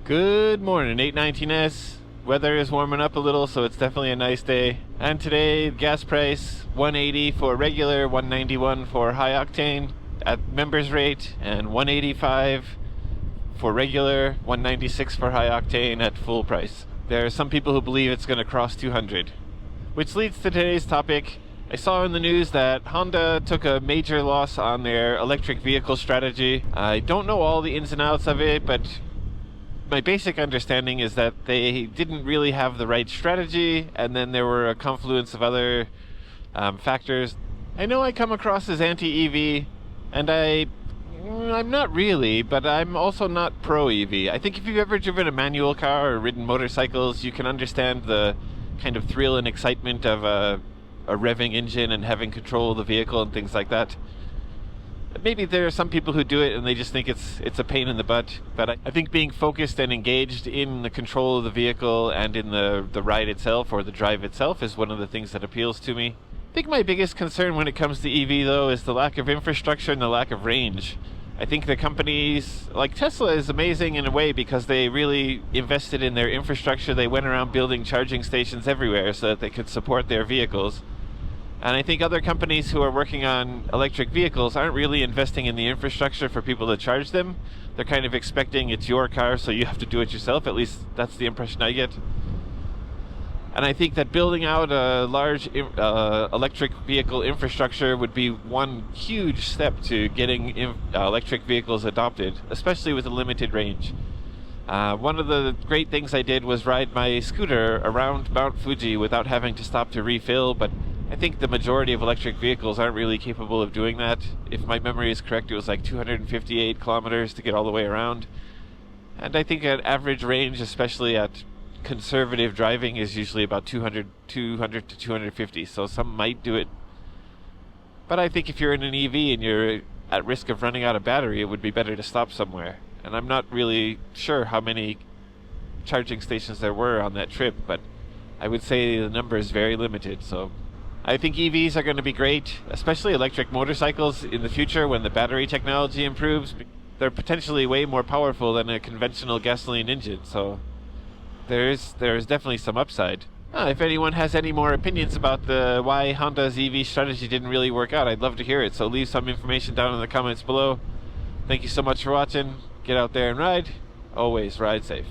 Good morning, 819S. Weather is warming up a little, so it's definitely a nice day. And today, gas price 180 for regular, 191 for high octane at members rate, and 185 for regular, 196 for high octane at full price. There are some people who believe it's going to cross 200. Which leads to today's topic. I saw in the news that Honda took a major loss on their electric vehicle strategy. I don't know all the ins and outs of it, but my basic understanding is that they didn't really have the right strategy, and then there were a confluence of other factors. I know I come across as anti-EV, and I'm not really, but I'm also not pro-EV. I think if you've ever driven a manual car or ridden motorcycles, you can understand the kind of thrill and excitement of a revving engine and having control of the vehicle and things like that. Maybe there are some people who do it and they just think it's a pain in the butt, but I think being focused and engaged in the control of the vehicle and in the ride itself or the drive itself is one of the things that appeals to me. I think my biggest concern when it comes to EV, though, is the lack of infrastructure and the lack of range. I think the companies, like Tesla is amazing in a way because they really invested in their infrastructure. They went around building charging stations everywhere so that they could support their vehicles. And I think other companies who are working on electric vehicles aren't really investing in the infrastructure for people to charge them. They're kind of expecting it's your car, so you have to do it yourself. At least that's the impression I get. And I think that building out a large electric vehicle infrastructure would be one huge step to getting electric vehicles adopted, especially with a limited range. One of the great things I did was ride my scooter around Mount Fuji without having to stop to refill, but I think the majority of electric vehicles aren't really capable of doing that. If my memory is correct, it was like 258 kilometers to get all the way around. And I think an average range, especially at conservative driving, is usually about 200 to 250, so some might do it. But I think if you're in an EV and you're at risk of running out of battery, it would be better to stop somewhere. And I'm not really sure how many charging stations there were on that trip, but I would say the number is very limited. So I think EVs are going to be great, especially electric motorcycles in the future when the battery technology improves. They're potentially way more powerful than a conventional gasoline engine, so there is definitely some upside. If anyone has any more opinions about why Honda's EV strategy didn't really work out, I'd love to hear it, so leave some information down in the comments below. Thank you so much for watching. Get out there and ride. Always ride safe.